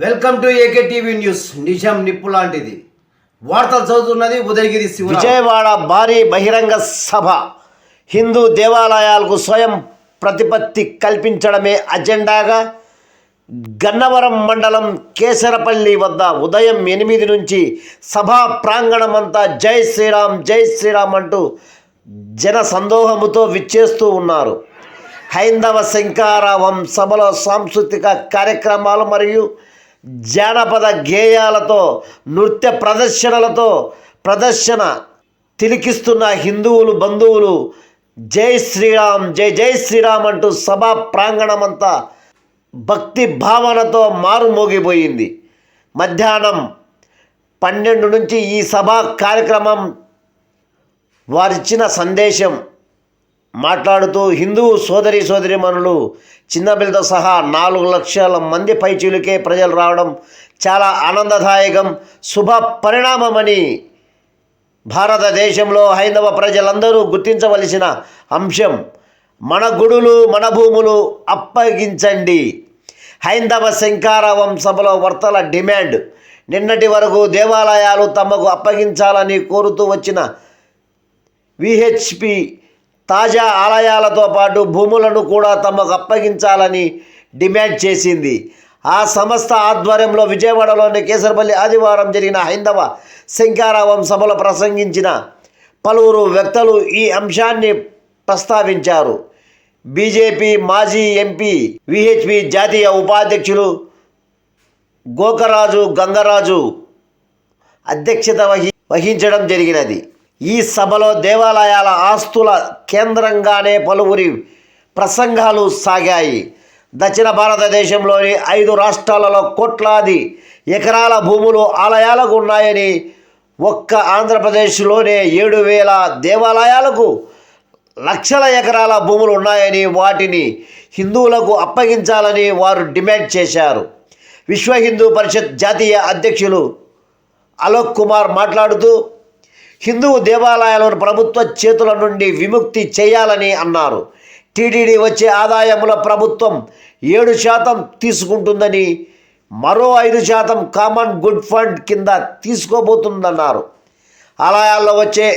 Welcome to AK TV news. నిజం నిప్పు లాంటిది. వార్తలు చదువుతున్నది ఉదయగిరి శివ. విజయవాడ భారీ బహిరంగ సభ. హిందూ దేవాలయాలకు స్వయం ప్రతిపత్తి కల్పించడమే అజెండాగా గన్నవరం మండలం కేసరపల్లి వద్ద ఉదయం 8 నుంచి సభా ప్రాంగణమంతా జై శ్రీరామ్ అంటూ జన సందోహముతో విచ్చేస్తూ ఉన్నారు. హైందవ శంకారావం సభలో సాంస్కృతిక కార్యక్రమాలు మరియు జానపద గేయాలతో నృత్య ప్రదర్శన తిలికిస్తున్న హిందువులు బంధువులు జై శ్రీరామ్ అంటూ సభా ప్రాంగణమంతా భక్తి భావనతో మారుమోగిపోయింది. మధ్యాహ్నం 12 నుంచి ఈ సభా కార్యక్రమం వారిచ్చిన సందేశం మాట్లాడుతూ హిందూ సోదరీమణులు చిన్నపిల్లతో సహా 4 లక్షల మంది పైచీలకే ప్రజలు రావడం చాలా ఆనందదాయకం, శుభ పరిణామమని భారతదేశంలో హైందవ ప్రజలందరూ గుర్తించవలసిన అంశం. మన గుడులు మన భూములు అప్పగించండి. హైందవ శంకారావం సభలో వర్తల డిమాండ్. నిన్నటి వరకు దేవాలయాలు తమకు అప్పగించాలని కోరుతూ వచ్చిన విహెచ్పి తాజా ఆలయాలతో పాటు భూములను కూడా తమకు అప్పగించాలని డిమాండ్ చేసింది. ఆ సంస్థ ఆధ్వర్యంలో విజయవాడలోని కేసరపల్లి ఆదివారం జరిగిన హైందవ శంకారావం సభలో ప్రసంగించిన పలువురు వ్యక్తులు ఈ అంశాన్ని ప్రస్తావించారు. బీజేపీ మాజీ ఎంపీ విహెచ్పి జాతీయ ఉపాధ్యక్షులు గోకరాజు గంగరాజు అధ్యక్షత వహించడం జరిగినది. ఈ సభలో దేవాలయాల ఆస్తుల కేంద్రంగానే పలువురి ప్రసంగాలు సాగాయి. దక్షిణ భారతదేశంలోని 5 రాష్ట్రాలలో కోట్లాది ఎకరాల భూములు ఆలయాలకు ఉన్నాయని, ఒక్క ఆంధ్రప్రదేశ్లోనే 7,000 దేవాలయాలకు లక్షల ఎకరాల భూములు ఉన్నాయని, వాటిని హిందువులకు అప్పగించాలని వారు డిమాండ్ చేశారు. విశ్వ హిందూ పరిషత్ జాతీయ అధ్యక్షులు అలోక్ కుమార్ మాట్లాడుతూ హిందూ దేవాలయాలను ప్రభుత్వ చేతుల నుండి విముక్తి చేయాలని అన్నారు. టీటీడీ వచ్చే ఆదాయముల ప్రభుత్వం 7% తీసుకుంటుందని, మరో 5% కామన్ గుడ్ ఫండ్ కింద తీసుకోబోతుందన్నారు. ఆలయాల్లో వచ్చే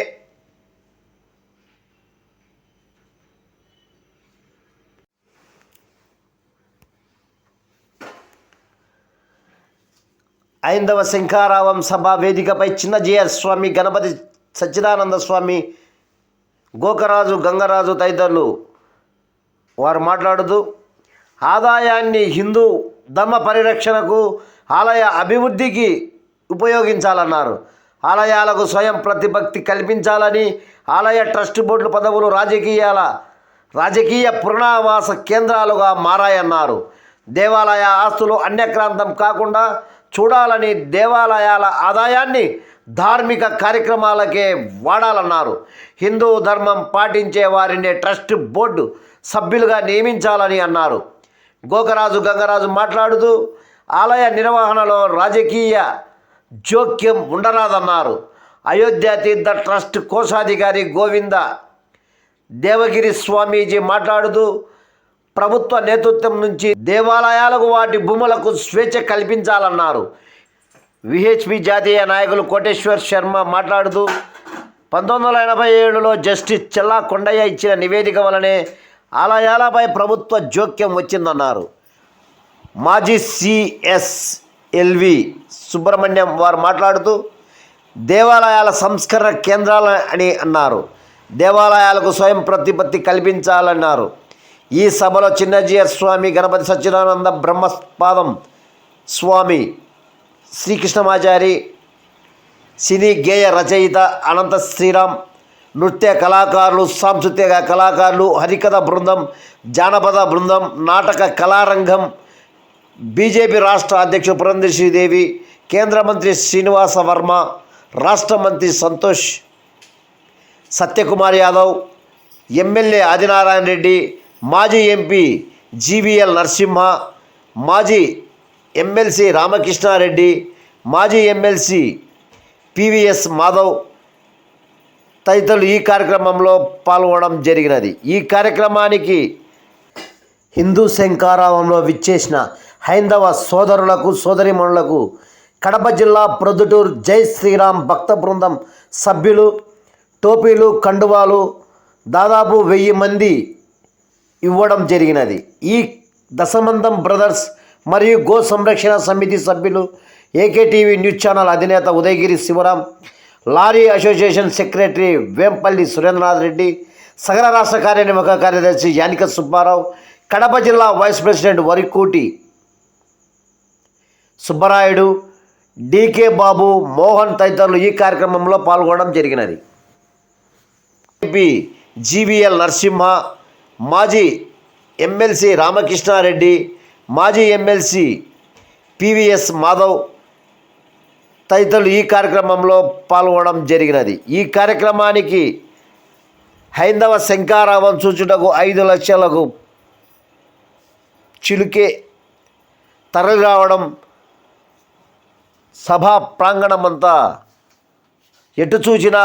హైందవ శంకారావం సభ వేదికపై చిన్నజీయర్ స్వామి, గణపతి సచ్చిదానంద స్వామి, గోకరాజు గంగరాజు తదితరులు వారు మాట్లాడుతూ ఆదాయాన్ని హిందూ ధర్మ పరిరక్షణకు, ఆలయ అభివృద్ధికి ఉపయోగించాలన్నారు. ఆలయాలకు స్వయం ప్రతిపత్తి కల్పించాలని, ఆలయ ట్రస్ట్ బోర్డుల పదవులు రాజకీయ పునరావాస కేంద్రాలుగా మారాయన్నారు. దేవాలయ ఆస్తులు అన్యక్రాంతం కాకుండా చూడాలని, దేవాలయాల ఆదాయాన్ని ధార్మిక కార్యక్రమాలకే వాడాలన్నారు. హిందూ ధర్మం పాటించే వారిని ట్రస్ట్ బోర్డు సభ్యులుగా నియమించాలని అన్నారు. గోకరాజు గంగరాజు మాట్లాడుతూ ఆలయ నిర్వహణలో రాజకీయ జోక్యం ఉండరాదన్నారు. అయోధ్య తీర్థ ట్రస్ట్ కోశాధికారి గోవింద దేవగిరి స్వామీజీ మాట్లాడుతూ ప్రభుత్వ నేతృత్వం నుంచి దేవాలయాలకు వాటి భూములకు స్వేచ్ఛ కల్పించాలన్నారు. విహెచ్పి జాతీయ నాయకులు కోటేశ్వర్ శర్మ మాట్లాడుతూ 1987లో జస్టిస్ చెల్లా కొండయ్య ఇచ్చిన నివేదిక వలనే ఆలయాలపై ప్రభుత్వ జోక్యం వచ్చిందన్నారు. మాజీ సిఎస్ఎల్వి సుబ్రహ్మణ్యం వారు మాట్లాడుతూ దేవాలయాల సంస్కరణ కేంద్రాలు అని అన్నారు. దేవాలయాలకు స్వయం ప్రతిపత్తి కల్పించాలన్నారు. ఈ సభలో చిన్నజీయర్ స్వామి, గణపతి సచ్చిదానంద బ్రహ్మపాదం స్వామి, శ్రీకృష్ణమాచారి, సినీ గేయ రచయిత అనంత శ్రీరామ్, నృత్య కళాకారులు, సాంస్కృతిక కళాకారులు, హరికథ బృందం, జానపద బృందం, నాటక కళారంగం, బీజేపీ రాష్ట్ర అధ్యక్షుడు పురంధేశ్వరీదేవి, కేంద్ర మంత్రి శ్రీనివాస వర్మ, రాష్ట్ర మంత్రి సంతోష్ సత్యకుమార్ యాదవ్, ఎమ్మెల్యే ఆదినారాయణ రెడ్డి, మాజీ ఎంపీ జీవీఎల్ నరసింహ, మాజీ ఎమ్మెల్సీ రామకృష్ణారెడ్డి, మాజీ ఎమ్మెల్సీ పివిఎస్ మాధవ్ తదితరులు ఈ కార్యక్రమంలో పాల్గొనడం జరిగినది. ఈ కార్యక్రమానికి హిందూ శంకారావంలో విచ్చేసిన హైందవ సోదరులకు సోదరిమణులకు కడప జిల్లా ప్రొద్దుటూరు జై శ్రీరామ్ భక్త బృందం సభ్యులు టోపీలు కండువాలు దాదాపు 1000 మంది ఇవ్వడం జరిగినది. ఈ దశమందం బ్రదర్స్ మరియు గో సంరక్షణ సమితి సభ్యులు, ఏకేటీవీ న్యూస్ ఛానల్ అధినేత Udayagiri Sivaram, lorry association secretary Vempalli Surendranath Reddy, Sagara రాష్ట్ర కార్యనిర్వాహక కార్యదర్శి యానిక సుబ్బారావు, కడప జిల్లా vice president Varikoti Subbarayudu, DK Babu, Mohan తదితరులు ఈ కార్యక్రమంలో పాల్గొనడం జరిగినది. జీవీఎల్ నరసింహ, మాజీ ఎమ్మెల్సీ రామకృష్ణారెడ్డి, మాజీ ఎమ్మెల్సీ పివిఎస్ మాధవ్ తదితరులు ఈ కార్యక్రమంలో పాల్గొనడం జరిగినది. ఈ కార్యక్రమానికి హైందవ శంఖారావం చూచుటకు 5 లక్షలకు చిలుకే తరలి రావడం, సభా ప్రాంగణమంతా ఎటు చూచినా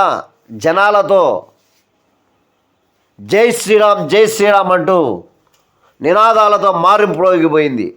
జనాలతో జై శ్రీరామ్ జై శ్రీరామ్ అంటూ నినాదాలతో మారింపోగిపోయింది.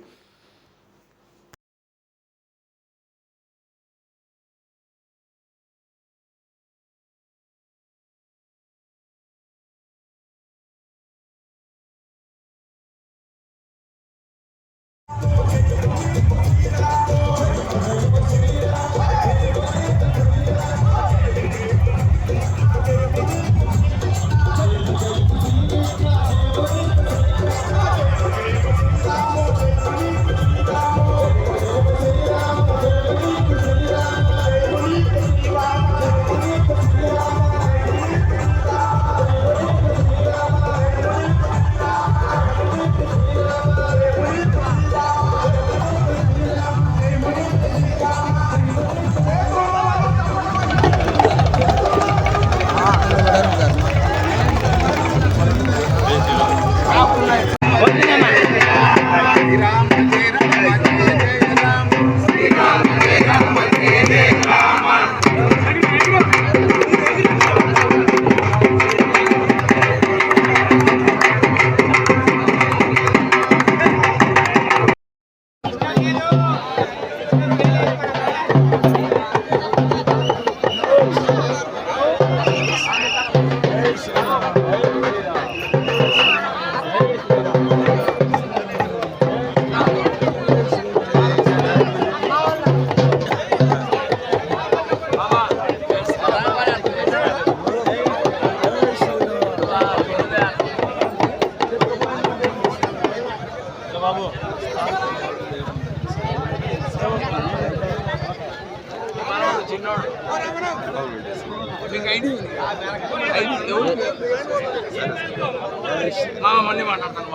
మళ్ళీ మాట్లాడతాను.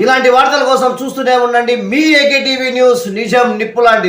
ఇలాంటి వార్తల కోసం చూస్తూనే ఉండండి మీ ఏకే టీవీ న్యూస్, నిజం నిప్పులాంటి.